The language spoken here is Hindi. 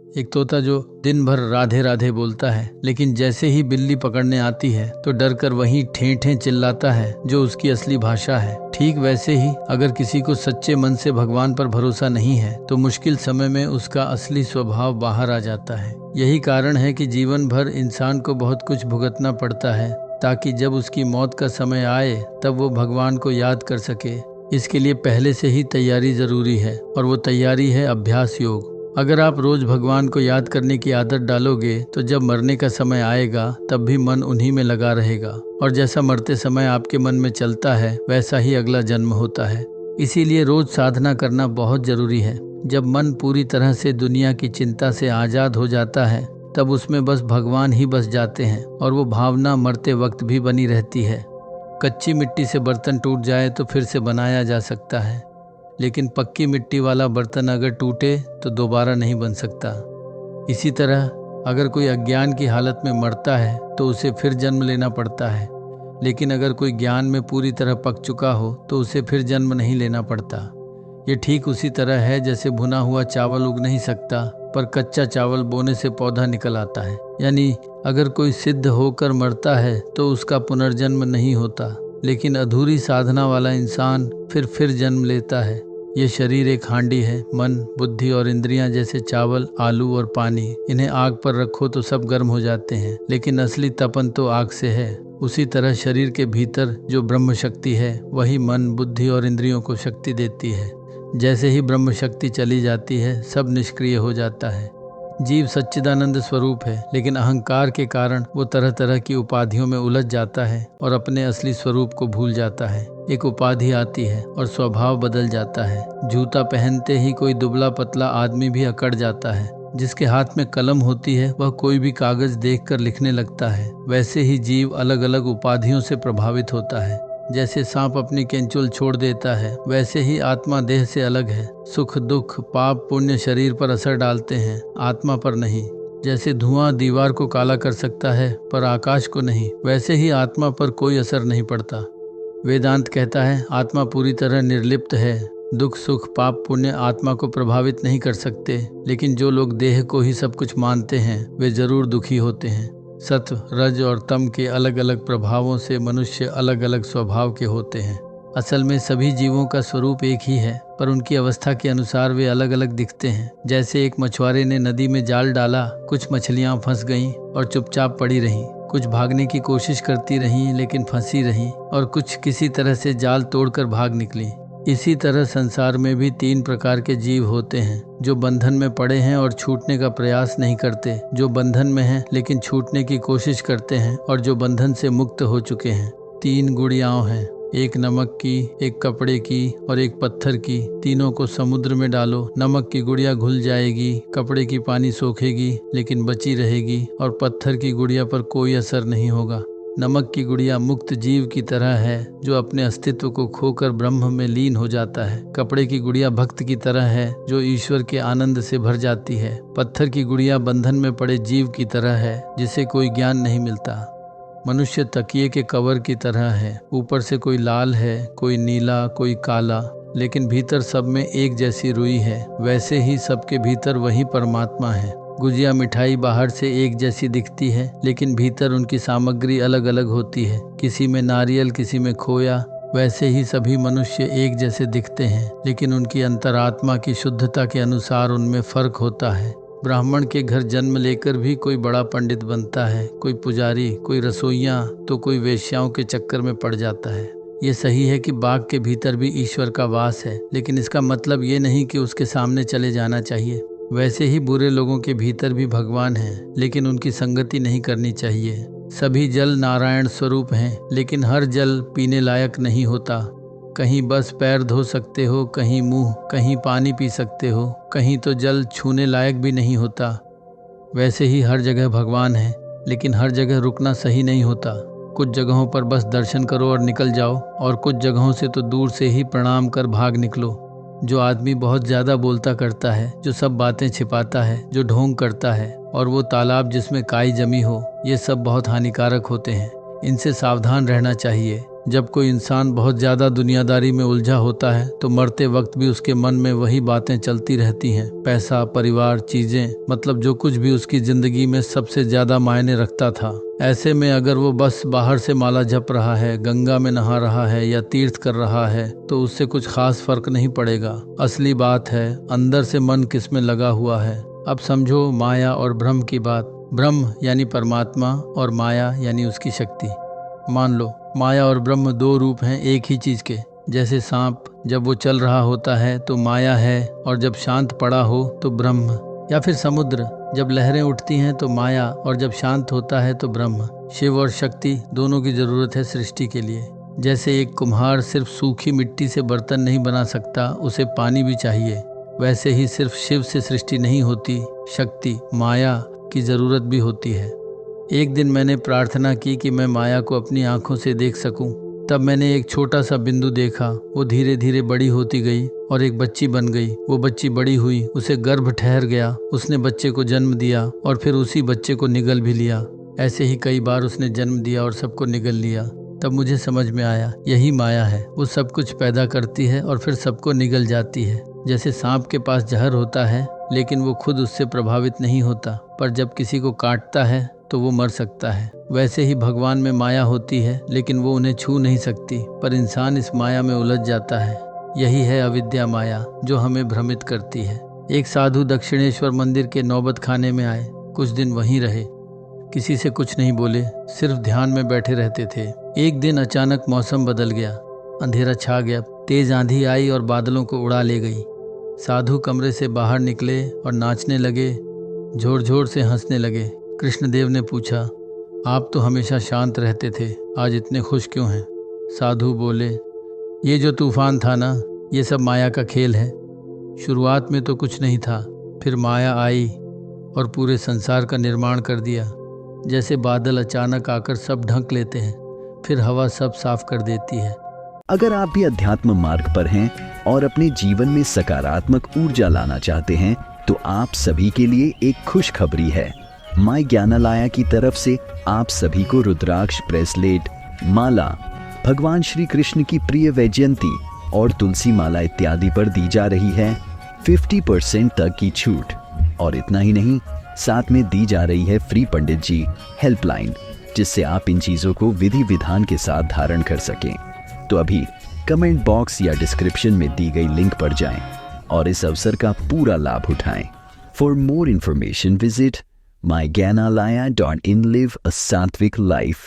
एक तोता जो दिन भर राधे राधे बोलता है, लेकिन जैसे ही बिल्ली पकड़ने आती है तो डर कर वहीं ठें ठें चिल्लाता है, जो उसकी असली भाषा है। ठीक वैसे ही अगर किसी को सच्चे मन से भगवान पर भरोसा नहीं है तो मुश्किल समय में उसका असली स्वभाव बाहर आ जाता है। यही कारण है कि जीवन भर इंसान को बहुत कुछ भुगतना पड़ता है, ताकि जब उसकी मौत का समय आए तब वो भगवान को याद कर सके। इसके लिए पहले से ही तैयारी जरूरी है, और वो तैयारी है अभ्यास योग। अगर आप रोज भगवान को याद करने की आदत डालोगे तो जब मरने का समय आएगा तब भी मन उन्हीं में लगा रहेगा, और जैसा मरते समय आपके मन में चलता है वैसा ही अगला जन्म होता है। इसीलिए रोज साधना करना बहुत जरूरी है। जब मन पूरी तरह से दुनिया की चिंता से आजाद हो जाता है तब उसमें बस भगवान ही बस जाते हैं, और वो भावना मरते वक्त भी बनी रहती है। कच्ची मिट्टी से बर्तन टूट जाए तो फिर से बनाया जा सकता है, लेकिन पक्की मिट्टी वाला बर्तन अगर टूटे तो दोबारा नहीं बन सकता। इसी तरह अगर कोई अज्ञान की हालत में मरता है तो उसे फिर जन्म लेना पड़ता है, लेकिन अगर कोई ज्ञान में पूरी तरह पक चुका हो तो उसे फिर जन्म नहीं लेना पड़ता। ये ठीक उसी तरह है जैसे भुना हुआ चावल उग नहीं सकता, पर कच्चा चावल बोने से पौधा निकल आता है। यानी अगर कोई सिद्ध होकर मरता है तो उसका पुनर्जन्म नहीं होता, लेकिन अधूरी साधना वाला इंसान फिर जन्म लेता है। ये शरीर एक हांडी है। मन, बुद्धि और इंद्रियां जैसे चावल, आलू और पानी, इन्हें आग पर रखो तो सब गर्म हो जाते हैं, लेकिन असली तपन तो आग से है। उसी तरह शरीर के भीतर जो ब्रह्म शक्ति है वही मन, बुद्धि और इंद्रियों को शक्ति देती है। जैसे ही ब्रह्म शक्ति चली जाती है सब निष्क्रिय हो जाता है। जीव सच्चिदानंद स्वरूप है, लेकिन अहंकार के कारण वो तरह तरह की उपाधियों में उलझ जाता है और अपने असली स्वरूप को भूल जाता है। एक उपाधि आती है और स्वभाव बदल जाता है। जूता पहनते ही कोई दुबला पतला आदमी भी अकड़ जाता है। जिसके हाथ में कलम होती है वह कोई भी कागज देखकर लिखने लगता है। वैसे ही जीव अलग अलग उपाधियों से प्रभावित होता है। जैसे सांप अपनी केंचुल छोड़ देता है, वैसे ही आत्मा देह से अलग है। सुख दुख, पाप पुण्य शरीर पर असर डालते हैं, आत्मा पर नहीं। जैसे धुआं दीवार को काला कर सकता है पर आकाश को नहीं, वैसे ही आत्मा पर कोई असर नहीं पड़ता। वेदांत कहता है आत्मा पूरी तरह निर्लिप्त है। दुख सुख पाप पुण्य आत्मा को प्रभावित नहीं कर सकते, लेकिन जो लोग देह को ही सब कुछ मानते हैं वे जरूर दुखी होते हैं। सत्व, रज और तम के अलग अलग प्रभावों से मनुष्य अलग अलग स्वभाव के होते हैं। असल में सभी जीवों का स्वरूप एक ही है, पर उनकी अवस्था के अनुसार वे अलग अलग दिखते हैं। जैसे एक मछुआरे ने नदी में जाल डाला, कुछ मछलियां फंस गईं और चुपचाप पड़ी रहीं। कुछ भागने की कोशिश करती रहीं लेकिन फंसी रहीं, और कुछ किसी तरह से जाल तोड़कर भाग निकली। इसी तरह संसार में भी 3 प्रकार के जीव होते हैं, जो बंधन में पड़े हैं और छूटने का प्रयास नहीं करते, जो बंधन में हैं लेकिन छूटने की कोशिश करते हैं, और जो बंधन से मुक्त हो चुके हैं। 3 गुड़ियाओं हैं, एक नमक की, एक कपड़े की और एक पत्थर की। तीनों को समुद्र में डालो, नमक की गुड़िया घुल जाएगी, कपड़े की पानी सोखेगी लेकिन बची रहेगी, और पत्थर की गुड़िया पर कोई असर नहीं होगा। नमक की गुड़िया मुक्त जीव की तरह है जो अपने अस्तित्व को खोकर ब्रह्म में लीन हो जाता है। कपड़े की गुड़िया भक्त की तरह है जो ईश्वर के आनंद से भर जाती है। पत्थर की गुड़िया बंधन में पड़े जीव की तरह है जिसे कोई ज्ञान नहीं मिलता। मनुष्य तकिए के कवर की तरह है, ऊपर से कोई लाल है, कोई नीला, कोई काला, लेकिन भीतर सब में एक जैसी रुई है। वैसे ही सबके भीतर वही परमात्मा है। गुजिया मिठाई बाहर से एक जैसी दिखती है, लेकिन भीतर उनकी सामग्री अलग अलग होती है। किसी में नारियल, किसी में खोया। वैसे ही सभी मनुष्य एक जैसे दिखते हैं, लेकिन उनकी अंतरात्मा की शुद्धता के अनुसार उनमें फर्क होता है। ब्राह्मण के घर जन्म लेकर भी कोई बड़ा पंडित बनता है, कोई पुजारी, कोई रसोइया, तो कोई वेश्याओं के चक्कर में पड़ जाता है। ये सही है कि बाघ के भीतर भी ईश्वर का वास है, लेकिन इसका मतलब ये नहीं कि उसके सामने चले जाना चाहिए। वैसे ही बुरे लोगों के भीतर भी भगवान है, लेकिन उनकी संगति नहीं करनी चाहिए। सभी जल नारायण स्वरूप हैं, लेकिन हर जल पीने लायक नहीं होता। कहीं बस पैर धो सकते हो, कहीं मुंह, कहीं पानी पी सकते हो, कहीं तो जल छूने लायक भी नहीं होता। वैसे ही हर जगह भगवान है, लेकिन हर जगह रुकना सही नहीं होता। कुछ जगहों पर बस दर्शन करो और निकल जाओ, और कुछ जगहों से तो दूर से ही प्रणाम कर भाग निकलो। जो आदमी बहुत ज्यादा बोलता करता है, जो सब बातें छिपाता है, जो ढोंग करता है, और वो तालाब जिसमें काई जमी हो, ये सब बहुत हानिकारक होते हैं। इनसे सावधान रहना चाहिए। जब कोई इंसान बहुत ज़्यादा दुनियादारी में उलझा होता है तो मरते वक्त भी उसके मन में वही बातें चलती रहती हैं। पैसा, परिवार, चीज़ें, मतलब जो कुछ भी उसकी ज़िंदगी में सबसे ज़्यादा मायने रखता था। ऐसे में अगर वो बस बाहर से माला जप रहा है, गंगा में नहा रहा है या तीर्थ कर रहा है तो उससे कुछ खास फर्क नहीं पड़ेगा। असली बात है अंदर से मन किस में लगा हुआ है। अब समझो माया और ब्रह्म की बात। ब्रह्म यानी परमात्मा और माया यानी उसकी शक्ति। मान लो माया और ब्रह्म दो रूप हैं एक ही चीज के। जैसे सांप जब वो चल रहा होता है तो माया है और जब शांत पड़ा हो तो ब्रह्म। या फिर समुद्र जब लहरें उठती हैं तो माया और जब शांत होता है तो ब्रह्म। शिव और शक्ति दोनों की जरूरत है सृष्टि के लिए। जैसे एक कुम्हार सिर्फ सूखी मिट्टी से बर्तन नहीं बना सकता, उसे पानी भी चाहिए, वैसे ही सिर्फ शिव से सृष्टि नहीं होती, शक्ति माया की जरूरत भी होती है। एक दिन मैंने प्रार्थना की कि मैं माया को अपनी आंखों से देख सकूं। तब मैंने एक छोटा सा बिंदु देखा। वो धीरे धीरे बड़ी होती गई और एक बच्ची बन गई। वो बच्ची बड़ी हुई, उसे गर्भ ठहर गया, उसने बच्चे को जन्म दिया और फिर उसी बच्चे को निगल भी लिया। ऐसे ही कई बार उसने जन्म दिया और सबको निगल लिया। तब मुझे समझ में आया यही माया है। वो सब कुछ पैदा करती है और फिर सबको निगल जाती है। जैसे सांप के पास जहर होता है लेकिन वो खुद उससे प्रभावित नहीं होता, पर जब किसी को काटता है तो वो मर सकता है। वैसे ही भगवान में माया होती है लेकिन वो उन्हें छू नहीं सकती, पर इंसान इस माया में उलझ जाता है। यही है अविद्या माया जो हमें भ्रमित करती है। एक साधु दक्षिणेश्वर मंदिर के नौबत खाने में आए। कुछ दिन वहीं रहे, किसी से कुछ नहीं बोले, सिर्फ ध्यान में बैठे रहते थे। एक दिन अचानक मौसम बदल गया, अंधेरा छा गया, तेज आंधी आई और बादलों को उड़ा ले गई। साधु कमरे से बाहर निकले और नाचने लगे, जोर जोर से हंसने लगे। कृष्णदेव ने पूछा, आप तो हमेशा शांत रहते थे, आज इतने खुश क्यों हैं? साधु बोले, ये जो तूफान था ना, ये सब माया का खेल है। शुरुआत में तो कुछ नहीं था, फिर माया आई और पूरे संसार का निर्माण कर दिया। जैसे बादल अचानक आकर सब ढक लेते हैं, फिर हवा सब साफ कर देती है। अगर आप भी अध्यात्म मार्ग पर हैं और अपने जीवन में सकारात्मक ऊर्जा लाना चाहते हैं तो आप सभी के लिए एक खुशखबरी है। माय ज्ञानालया की तरफ से आप सभी को रुद्राक्ष ब्रेसलेट, माला, भगवान श्री कृष्ण की प्रिय वैजयंती और तुलसी माला इत्यादि पर दी जा रही है 50% तक की छूट। और इतना ही नहीं, साथ में दी जा रही है फ्री पंडित जी हेल्पलाइन, जिससे आप इन चीजों को विधि विधान के साथ धारण कर सकें। तो अभी कमेंट बॉक्स या डिस्क्रिप्शन में दी गई लिंक पर जाएं और इस अवसर का पूरा लाभ उठाएं। For more information visit mygyanalaya.in। Live a Sattvic life।